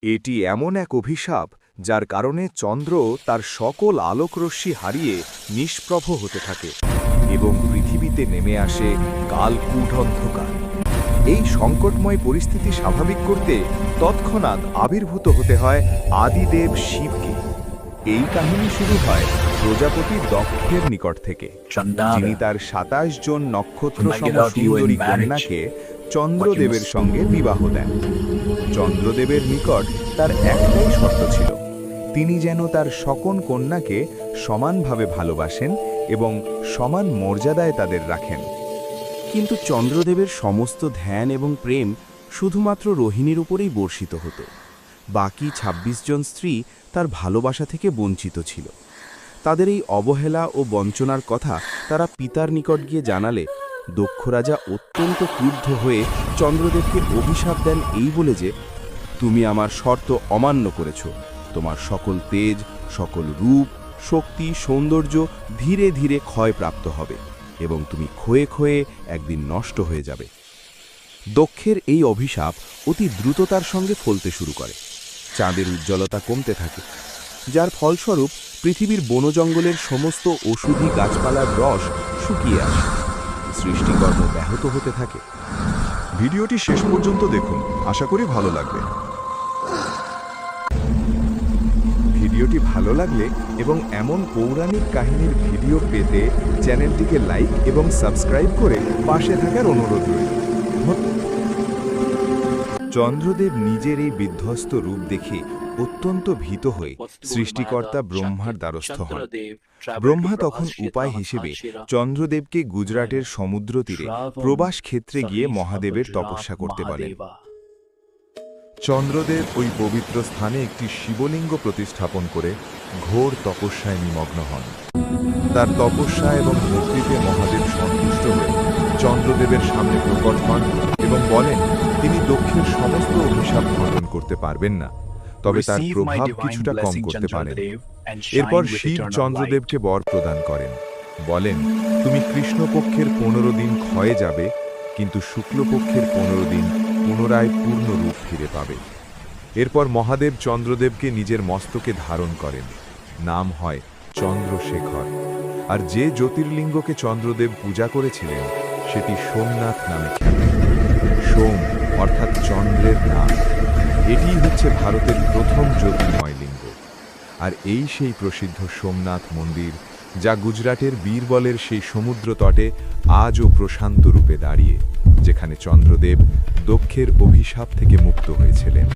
এটি এমন এক অভিশাপ যার কারণে চন্দ্র তার সকল আলোকরশ্মি হারিয়ে নিষ্প্রভ হতে থাকে এবং পৃথিবীতে নেমে আসে কালকূট অন্ধকার। এই সংকটময় পরিস্থিতি স্বাভাবিক করতে তৎক্ষণাৎ আবির্ভূত হতে হয় আদিদেব শিবকে। এই কাহিনী শুরু হয় প্রজাপতি দক্ষের নিকট থেকে, যিনি তার ২৭ জন নক্ষত্র সুন্দরী কন্যাকে চন্দ্রদেবের সঙ্গে বিবাহ দেন। চন্দ্রদেবের নিকট তার একটাই শর্ত ছিল, তিনি যেন তার সকল কন্যাকে সমানভাবে ভালোবাসেন এবং সমান মর্যাদায় তাদের রাখেন। কিন্তু চন্দ্রদেবের সমস্ত ধ্যান এবং প্রেম শুধুমাত্র রোহিণীর উপরেই বর্ষিত হতো। বাকি ২৬ জন স্ত্রী তার ভালোবাসা থেকে বঞ্চিত ছিল। তাদের এই অবহেলা ও বঞ্চনার কথা তারা পিতার নিকট গিয়ে জানালে দক্ষ রাজা অত্যন্ত ক্রুদ্ধ হয়ে চন্দ্রদেবকে অভিশাপ দেন এই বলে যে, তুমি আমার শর্ত অমান্য করেছ, তোমার সকল তেজ, সকল রূপ, শক্তি, সৌন্দর্য ধীরে ধীরে ক্ষয়প্রাপ্ত হবে এবং তুমি ক্ষয়ে ক্ষয়ে একদিন নষ্ট হয়ে যাবে। দক্ষের এই অভিশাপ অতি দ্রুততার সঙ্গে ফলতে শুরু করে। চাঁদের উজ্জ্বলতা কমতে থাকে, যার ফলস্বরূপ পৃথিবীর বনজঙ্গলের সমস্ত ওষুধি গাছপালার রস শুকিয়ে আসে। সৃষ্টিকর্ম ব্যাহত হতে থাকে। ভিডিওটি শেষ পর্যন্ত দেখুন, আশা করি ভালো লাগবে। ভিডিওটি ভালো লাগলে এবং এমন পৌরাণিক কাহিনীর ভিডিও পেতে চ্যানেলটিকে লাইক এবং সাবস্ক্রাইব করে পাশে থাকার অনুরোধ রইল। চন্দ্রদেব নিজের এই বিধ্বস্ত রূপ দেখে অত্যন্ত ভীত হয়ে সৃষ্টিকর্তা ব্রহ্মার দ্বারস্থ হন। ব্রহ্মা তখন উপায় হিসেবে চন্দ্রদেবকে গুজরাটের সমুদ্র তীরে প্রবাস ক্ষেত্রে গিয়ে মহাদেবের তপস্যা করতে বলেন। চন্দ্রদেব ওই পবিত্র স্থানে একটি শিবলিঙ্গ প্রতিস্থাপন করে ঘোর তপস্যায় নিমগ্ন হন। তার তপস্যা এবং ভক্তিতে মহাদেব সন্তুষ্ট হয়ে চন্দ্রদেবের সামনে প্রকট হন এবং বলেন তিনি দক্ষের সমস্ত অভিশাপ খণ্ডন করতে পারবেন না, তবে তার প্রভাব কিছুটা কম করতে পারেন। এরপর শিব চন্দ্রদেবকে বর প্রদান করেন, বলেন তুমি কৃষ্ণপক্ষের ১৫ দিন ক্ষয়ে যাবে, কিন্তু শুক্লপক্ষের ১৫ দিন পুনরায় পূর্ণ রূপ ফিরে পাবে। এরপর মহাদেব চন্দ্রদেবকে নিজের মস্তকে ধারণ করেন, নাম হয় চন্দ্রশেখর। আর যে জ্যোতির্লিঙ্গকে চন্দ্রদেব পূজা করেছিলেন সেটি সোমনাথ নামে খ্যাত। সোম অর্থাৎ চন্দ্রের নাম। এটিই হচ্ছে ভারতের প্রথম জ্যোতির্ময় লিঙ্গ। আর এই সেই প্রসিদ্ধ সোমনাথ মন্দির, যা গুজরাটের বীরবলের সেই সমুদ্র তটে আজও প্রশান্ত রূপে দাঁড়িয়ে, যেখানে চন্দ্রদেব দক্ষের অভিশাপ থেকে মুক্ত হয়েছিলেন।